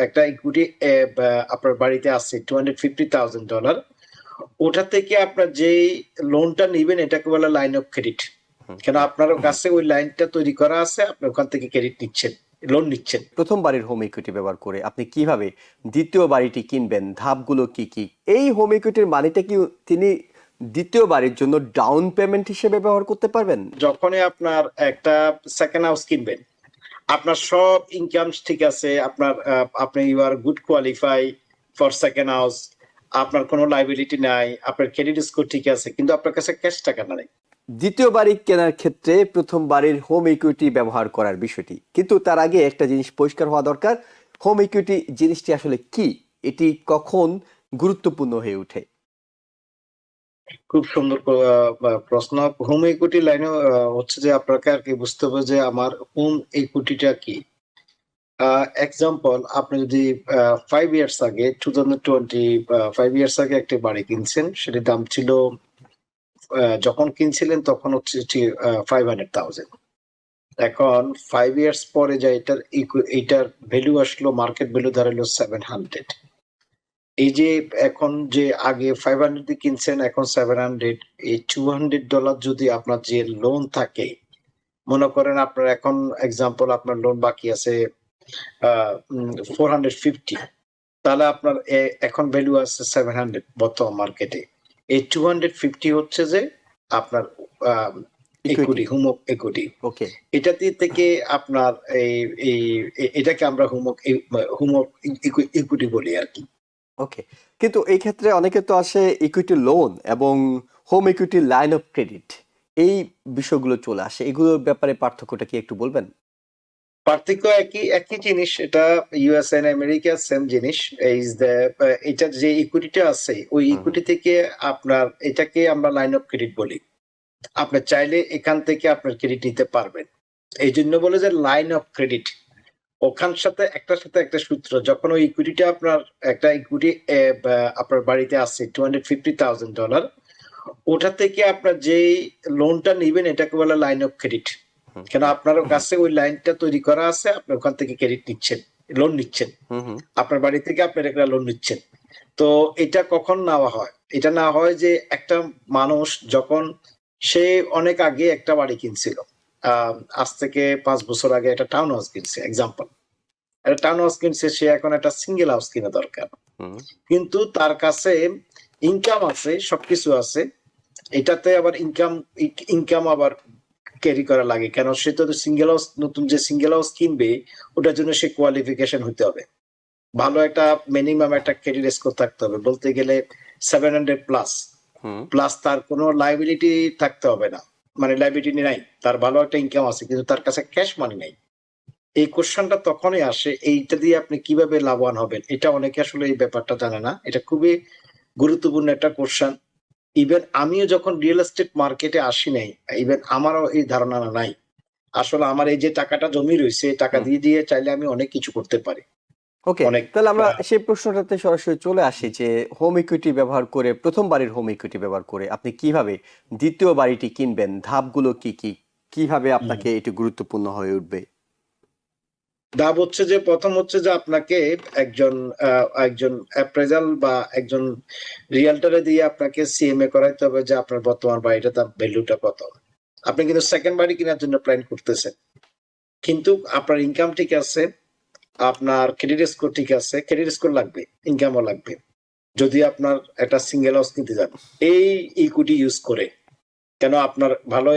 একটা ইকুইটি আপনার বাড়িতে আছে $250,000, ওটা থেকে আপনার যে লোনটা নিবেন এটাকে বলে লাইন অফ ক্রেডিট। কেন আপনার কাছে ওই লাইনটা তৈরি করা আছে, আপনি ওখান থেকে ক্রেডিট নিচ্ছেন, লোন নিচ্ছেন। প্রথম বাড়ির হোম ইকুইটি ব্যবহার করে আপনি কিভাবে দ্বিতীয় বাড়িটি কিনবেন, ধাপগুলো কি কি? এই হোম ইকুইটির মানিটা কি তিনি দ্বিতীয় বাড়ির জন্য ডাউন পেমেন্ট হিসেবে ব্যবহার করতে পারবেন? যখনই আপনার একটা সেকেন্ড হাউস কিনবেন, আপনার সব ইনকাম ঠিক আছে, আপনি you are good qualify for second house, আপনার কোনো লাইবিলিটি নাই, আপনার ক্রেডিট স্কোর ঠিক আছে, কিন্তু আপনার কাছে ক্যাশ টাকা নাই। দ্বিতীয় বাড়ি কেনার ক্ষেত্রে প্রথম বাড়ির হোম ইকুইটি ব্যবহার করার বিষয়টি, কিন্তু তার আগে একটা জিনিস পরিষ্কার হওয়া দরকার, হোম ইকুইটি জিনিসটি আসলে কি, এটি কখন গুরুত্বপূর্ণ হয়ে ওঠে? খুব সুন্দর প্রশ্ন। হোম ইকুইটি লাইনে হচ্ছে যে আপনাকে আর কি বুঝতে হবে যে আমার হোম ইকুইটিটা কি। এক্সাম্পল, আপনি যদি 5 ইয়ার্স আগে 5 ইয়ার্স আগে একটা বাড়ি কিনছেন, সেটার দাম ছিল যখন কিনছিলেন তখন হচ্ছে 500,000। এখন 5 ইয়ার্স পরে যা এটার ভ্যালু আসলো, মার্কেট ভ্যালু দাঁড়ালো 700। এই যে এখন যে আগে 500 দিয়ে কিনছেন, এখন 700, এই $200 যদি আপনার যে লোন থাকে, মনে করেন আপনার এখন এক্সাম্পল আপনার লোন বাকি আছে 450, তাহলে আপনার এখন ভ্যালু আছে 700 বর্তমান মার্কেটে। এই 250 হচ্ছে যে আপনার ইকুইটি, হোম ইকুইটি। ওকে, এটা দিয়ে থেকে আপনার এটাকে আমরা হোম ইকুইটি বলি আর কি। ওকে, কিন্তু এই ক্ষেত্রে অনেকে তো আসে ইকুইটি লোন এবং home equity line of credit, এই বিষয়গুলো চলে আসে, এগুলোর ব্যাপারে পার্থক্যটা কি একটু বলবেন? পার্থক্য একই জিনিস, এটা ইউএস এন্ড আমেরিকা সেম জিনিস। এটা যে ইকুইটিটা আছে, ওই ইকুইটি থেকে আপনার এটাকে আমরা লাইন অফ ক্রেডিট বলি। আপনি চাইলে এখান থেকে আপনার ক্রেডিট নিতে পারবেন, এই জন্য বলে যে লাইন অফ ক্রেডিট। ওখান সাথে একটা সূত্র, যখন ওই ইকুইটিটা আপনার একটা ইকুইটি আপনার বাড়িতে আছে $250,000, ওটা থেকে আপনার যে লোনটা নিবেন এটাকে বলে লাইন অফ ক্রেডিট। কেন আপনার কাছে ওই লাইনটা তৈরি করা আছে, আপনি ওখান থেকে ক্রেডিট নিচ্ছেন, লোন নিচ্ছেন, আপনার বাড়ি থেকে আপনার একটা লোন নিচ্ছেন। তো এটা কখন নেওয়া হয়? এটা না হয় যে একটা মানুষ যখন সে অনেক আগে একটা বাড়ি কিনছিল, আজ থেকে 5 বছর আগে একটা টাউন হাউস কিনছে, এক্সাম্পল একটা টাউন হাউস কিনছে, সে এখন একটা সিঙ্গেল হাউস কিনা দরকার, কিন্তু তার কাছে ইনকাম আছে, সবকিছু আছে, এটাতে আবার ইনকাম আবার ক্যারি করা লাগে। কেন সে তো সিঙ্গেল হাউস, নতুন যে সিঙ্গেল হাউস কিনবে ওটার জন্য সে কোয়ালিফিকেশন হতে হবে, ভালো একটা মিনিমাম একটা ক্রেডিট স্কোর থাকতে হবে, বলতে গেলে 700 প্লাস, তার কোনো লাইবিলিটি থাকতে হবে না, মানে লাইবিলিটি নাই, তার ভালো একটা ইনকাম আছে, কিন্তু তার কাছে ক্যাশ মানি নাই। এই কোশ্চেনটা তখনই আসে, এইটা দিয়ে আপনি কিভাবে লাভবান হবেন, এটা অনেকে আসলে এই ব্যাপারটা জানে না। এটা খুবই গুরুত্বপূর্ণ একটা কোশ্চেন। ইভেন আমিও যখন রিয়েল এস্টেট মার্কেটে আসি নাই, ইভেন আমারও এই ধারণা নাই। আসলে আমার এই যে টাকাটা জমি রয়েছে, টাকা দিয়ে চাইলে আমি অনেক কিছু করতে পারি। ওকে, তাহলে আমরা সেই প্রশ্নটাতে সরাসরি চলে আসি যে হোম ইকুইটি ব্যবহার করে, প্রথম বাড়ির হোম ইকুইটি ব্যবহার করে আপনি কিভাবে দ্বিতীয় বাড়িটি কিনবেন, ধাপগুলো কি কি, কিভাবে আপনাকে এটি গুরুত্বপূর্ণ হয়ে উঠবে? ধাপ হচ্ছে যে, প্রথম হচ্ছে যে আপনাকে একজন অ্যাপ্রেজাল বা একজন রিয়েলটরে দিয়ে আপনাকে সিএমএ করাইতে হবে যে আপনার বর্তমান বাড়িটার দাম, ভ্যালুটা কত। আপনি কিন্তু সেকেন্ড বাড়ি কেনার জন্য প্ল্যান করতেছেন, কিন্তু আপনার ইনকাম ঠিক আছে, আপনার ক্রেডিট স্কোর ঠিক আছে, ক্রেডিট স্কোর লাগবে, ইনকামও লাগবে যদি আপনার একটা সিঙ্গেল হাউস কিনতে যান এই ইকুইটি ইউজ করে। কেন আপনার ভালো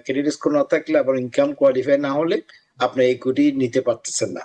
ক্রেডিট স্কোর না থাকলে, আবার ইনকাম কোয়ালিফাই না হলে আপনি ইকুইটি নিতে পারতেছেন না।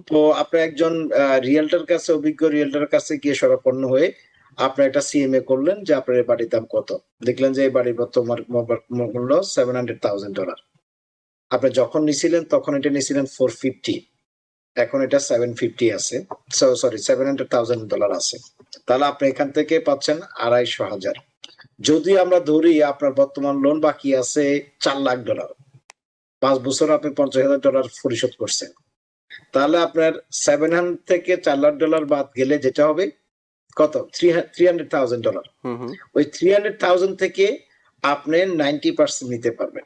তো আপনি একজন রিয়েলটর কাছে, অভিজ্ঞ রিয়েলটর কাছে গিয়ে শরণাপন্ন হয়ে আপনি একটা সিএমএ করলেন যে আপনার এই বাড়ির দাম কত, দেখলেন যে এই বাড়ির বর্তমান মূল্য $700,000। আপনি যখন নিছিলেন তখন এটা নিছিলেন 450, এখন এটা 750 আছে, সরি $700,000 আছে। তাহলে আপনি এখান থেকে পাচ্ছেন $250,000। যদি আমরা ধরি আপনার বর্তমান লোন বাকি আছে $4 লাখ, 5 বছর আপনি $50,000 পরিশোধ করছেন, তাহলে আপনার 700 থেকে $4 লাখ বাদ গেলে যেটা হবে কত, $300,000। ওই 300,000 থেকে আপনি 90% নিতে পারবেন।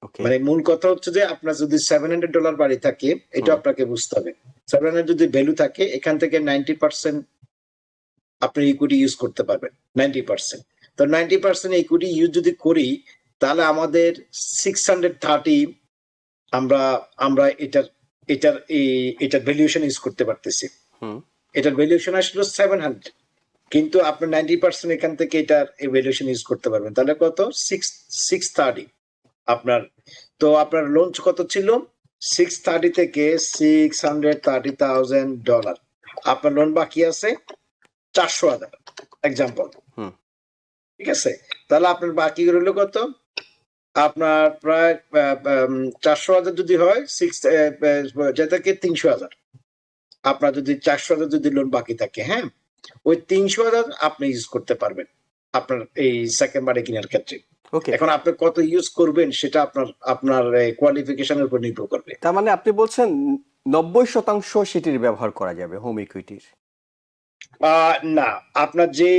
ওকে। মানে মূল কথা হচ্ছে যে আপনার যদি $700 বাড়ি থাকে, এটা হুম। আপনাকে বুঝতে হবে। 700 যদি ভ্যালু থাকে, এখান থেকে 90% আপনি ইকুইটি ইউজ করতে পারবেন। 90%। তো 90% ইকুইটি ইউজ যদি করি, তাহলে আমাদের 630 আমরা আমরা এটার ভ্যালুয়েশন ইউজ করতে পারতেছি। হুম। এটার ভ্যালুয়েশন আসলো 700, কিন্তু আপনি 90% এখান থেকে এটার ভ্যালুয়েশন ইউজ করতে পারবেন। তাহলে কত? 630 আপনার। তো আপনার লোন কত ছিল? 630 থেকে $630,000 আপনার লোন বাকি আছে 400,000 এক্সাম্পল। হুম। ঠিক আছে? তাহলে আপনার বাকি রইল কত? আপনার প্রায় 400,000 যদি হয়, যেটা কি 300,000। আপনার যদি 400,000 যদি লোন বাকি থাকে, হ্যাঁ, ওই 300,000 আপনি ইউজ করতে পারবেন আপনার এই সেকেন্ড বাড়ি কেনার ক্ষেত্রে। ওকে। এখন আপনি কত ইউজ করবেন সেটা আপনার আপনার কোয়ালিফিকেশনের উপর নির্ভর করবে। তার মানে আপনি বলছেন 90% সেটির ব্যবহার করা যাবে হোম ইকুইটির। না, আপনার যে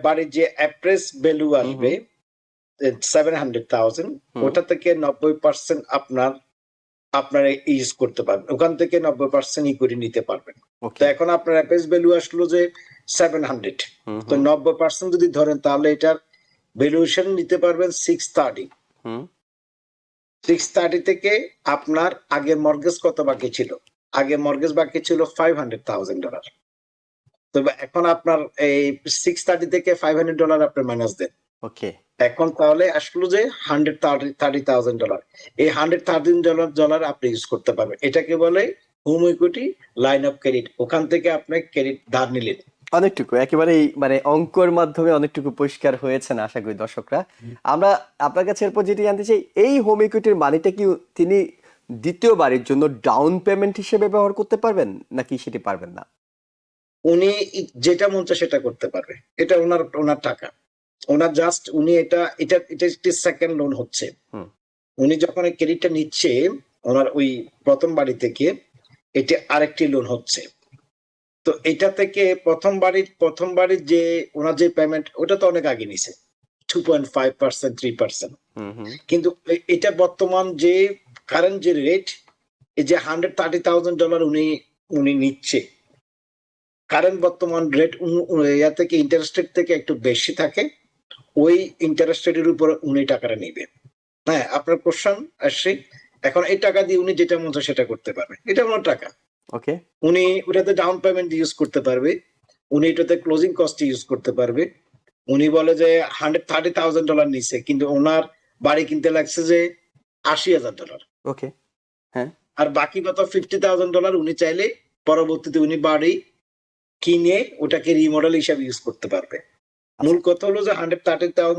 বাড়ির যে অ্যাপ্রেস ভ্যালু হুম আসবে হুম 700,000, হুম। ওটা থেকে 90% আপনার আপনার ইউজ করতে পারবেন। ওখান থেকে 90% ইকুইটি নিতে পারবেন। তো ওকে। এখন আপনার অ্যাপ্রেস ভ্যালু আসলো যে 700। হুম তো হুম 90% যদি ধরেন, তাহলে এটার ভ্যালুয়েশন নিতে পারবেন 630। হুম। 630 থেকে আপনার আগে মর্গেজ কত বাকি ছিল? আগে মর্গেজ বাকি ছিল $500,000। তবে এখন আপনার এই 630 থেকে $500 আপনি মাইনাস দেন। ওকে। এখন তাহলে আসলো যে $130,000। এই $130,000 আপনি ইউজ করতে পারবেন। এটাকে বলে home equity line of credit. ওখান থেকে আপনি ক্রেডিট ধার নিলেন। অনেকটুকু একেবারেই মানে অঙ্কর মাধ্যমে অনেকটুকু পরিষ্কার হয়েছে না আশা করি দর্শকরা। আমরা আপনার কাছে এরপর যেটি জানতে চাই, এই হোম ইকুইটির মানিটা কি তিনি দ্বিতীয় বাড়ির জন্য ডাউন পেমেন্ট হিসেবে ব্যবহার করতে পারবেন নাকি সেটি পারবেন না? উনি যেটা মন চায় সেটা করতে পারবে। এটা ওনার টাকা। ওনার জাস্ট উনি এটা একটি সেকেন্ড লোন হচ্ছে। হুম। উনি যখন এই ক্রেডিটটা নিচ্ছে ওনার ওই প্রথম বাড়ি থেকে, এটা আরেকটি লোন হচ্ছে। তো এটা থেকে প্রথম বাড়ির যে ওনার যে পেমেন্ট, ওটা তো অনেক আগে নিছে 2.5%, 3%। হুম হুম। কিন্তু এটা বর্তমান যে কারেন্ট যে রেট, এই যে $130,000 উনি উনি নিচ্ছে, কারেন্ট বর্তমান রেট ইয়া থেকে ইন্টারেস্ট রেট থেকে একটু বেশি থাকে। ওই ইন্টারেস্ট রেটের উপর উনি টাকাটা নিবে। হ্যাঁ, আপনার কোশ্চেন আসছে। এখন এই টাকা দিয়ে উনি যেটা মন চায় সেটা করতে পারবে। এটা ওনার টাকা। ওকে। উনি ওটাতে ডাউন পেমেন্ট ইউজ করতে পারবে। উনি এটাতে ক্লোজিং কস্ট ইউজ করতে পারবে। উনি বলে যে $130,000 নিছে, কিন্তু ওনার বাড়ি কিনতে লাগছে যে $80,000। ওকে। হ্যাঁ। আর বাকি কত $50,000 উনি চাইলে পরবর্তীতে উনি বাড়ি কিনে ওটাকে রিমডেল হিসাবে ইউজ করতে পারবে। আচ্ছা, মূল কথা হলো যে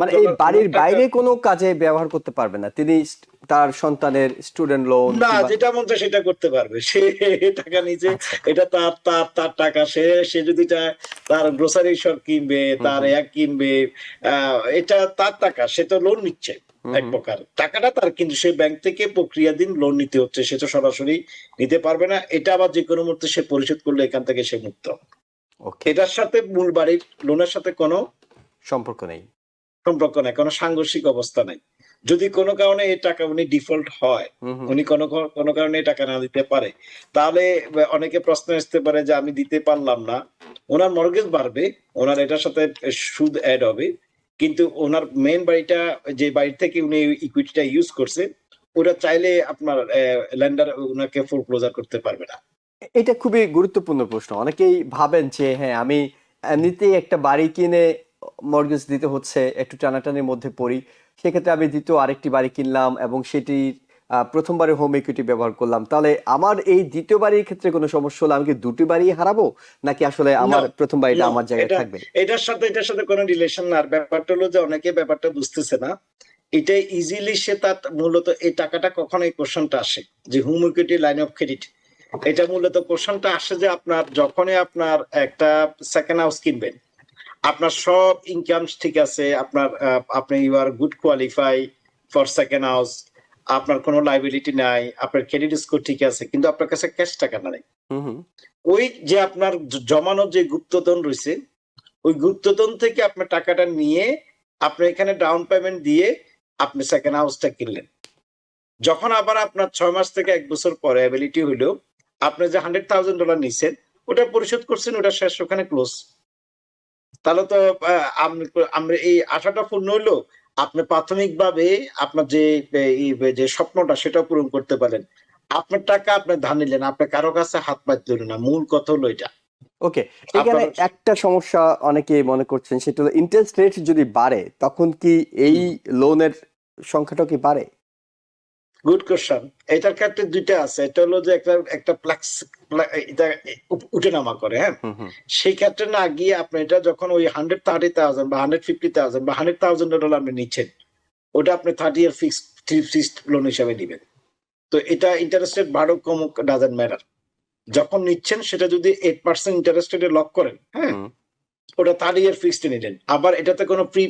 মানে এই $130,000 ওনার বাড়ির টাকা। বাইরে কোনো কাজে ব্যবহার করতে পারবে না তিনি। তার সন্তানের স্টুডেন্ট লোন না, কিংবা যেটা মন চায় সেটা করতে পারবে। সে টাকা নিচে, আচ্ছা। এটা তার টাকা। সে যদি চায় তার গ্রোসারি শপ কিনবে, হুম তার হুম এক কিনবে, এটা তার টাকা। সে তো লোন নিচ্ছে হুম এক হুম। প্রকার। টাকাটা তার, কিন্তু সে ব্যাংক থেকে প্রক্রিয়াধীন লোন নিতে হচ্ছে। সে তো সরাসরি নিতে পারবে না। এটা আবার যেকোনো মুহূর্তে সে পরিশোধ করলে এখান থেকে সে মুক্ত। ওকে। এটার সাথে মূল বাড়ির লোনের সাথে কোনো সম্পর্ক নেই। সম্পর্ক নাই, কোনো সাংঘর্ষিক অবস্থা নাই। যদি কোনো কারণে এই টাকা উনি ডিফল্ট হয়, হুম হুম উনি কোনো কারণে এই টাকা না দিতে পারে, তাহলে অনেকে প্রশ্ন আসতে পারে যে আমি দিতে পারলাম না। ওনার মর্গেজ বাড়বে, ওনার এটার সাথে সুদ এড হবে, কিন্তু ওনার মেইন বাড়িটা, যে বাড়ি থেকে উনি ইকুইটিটা ইউজ করছে, ওটা চাইলে আপনার লেন্ডার ওনাকে ফোরক্লোজার করতে পারবে না। এটা খুবই গুরুত্বপূর্ণ প্রশ্ন। অনেকেই ভাবেন যে হ্যাঁ আমি এমনিতেই একটা বাড়ি কিনে মর্টগেজ দিতে হচ্ছে, একটু টানাটানির মধ্যে পড়ি, সেক্ষেত্রে আমি দ্বিতীয় আরেকটি বাড়ি কিনলাম এবং সেটির প্রথমবারে হোম ইকুইটি ব্যবহার করলাম, তাহলে আমার এই দ্বিতীয় বাড়ির ক্ষেত্রে কোনো সমস্যা হলে আমি কি দুটি বাড়ি হারাবো নাকি আসলে নো, আমার প্রথম বাড়িটা নো, আমার জায়গায় এটা থাকবে? এটার সাথে কোনো রিলেশন না। আর ব্যাপারটা হলো যে অনেকে ব্যাপারটা বুঝতেছে না। এটা ইজিলি সে তার মূলত এই টাকাটা কখন এই কোশ্চেনটা আসে যে home equity line of credit, এটা মূলত কোশ্চেনটা আসে যে আপনার যখনই আপনার একটা সেকেন্ড হাউস কিনবেন, আপনার সব ইনকাম ঠিক আছে, আপনি you are good qualify for second house, আপনার কোনো লাইবিলিটি নাই, আপনার ক্রেডিট স্কোর ঠিক আছে, কিন্তু আপনার কাছে ক্যাশ টাকা নাই। হুম হুম। ওই যে আপনার জমানো যে গুপ্তধন রয়েছে, ওই গুপ্তধন থেকে আপনার টাকাটা নিয়ে আপনি এখানে ডাউন পেমেন্ট দিয়ে আপনি সেকেন্ড হাউসটা কিনলেন। যখন আবার আপনার 6 মাস থেকে 1 বছর পরে অ্যাবিলিটি হইলো, আপনি যে $100,000 নিছেন, ওটা পরিশোধ করছেন, ওটা শেষ, ওখানে ক্লোজ। তাহলে তো আমরা এই আশাটা পূর্ণ হইলো। আপনি প্রাথমিকভাবে আপনার যে স্বপ্নটা সেটা পূরণ করতে পারেন। আপনার টাকা আপনি ধার নিলেন, আপনি কারো কাছে হাত পাতলেন না। মূল কথা হলো এটা। ওকে, এখানে আপনার একটা সমস্যা অনেকে মনে করছেন, সেটা হলো ইন্টারেস্ট রেট যদি বাড়ে তখন কি এই লোনের সংখ্যাটা কি বাড়ে? Good question. এটার ক্ষেত্রে ২ টা আছে। এটা হলো যে একটা এটা উঠানামা করে, হ্যাঁ? হুম হুম সেই ক্ষেত্রে না গিয়ে আপনি এটা যখন ওই 130,000 বা 150,000 বা $100,000 আপনি নিচ্ছেন, ওটা আপনি 30 ইয়ার ফিক্সড লোন হিসাবে নিবেন। তো এটা ইন্টারেস্ট রেট বাড়ুক কমুক ডাজন্ট ম্যাটার। যখন নিচ্ছেন সেটা যদি 8% ইন্টারেস্ট রেটে লক করেন, হ্যাঁ? হুম ওটা 30 ইয়ার ফিক্সড নিলেন। আবার এটাতে কোনো ফ্রি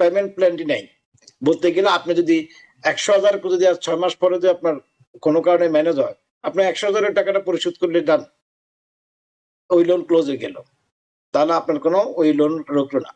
পেমেন্ট প্ল্যানটি নাই। বলতে গেলে আপনি যদি ১০০,০০০ যদি আর ৬ মাস পরে যদি আপনার কোনো কারণে ম্যানেজ হয়, আপনি ১০০,০০০ এর টাকাটা পরিশোধ করলে ডান। ওই লোন ক্লোজ হয়ে গেল। তাহলে আপনার কোনো ওই লোন রুকলো না।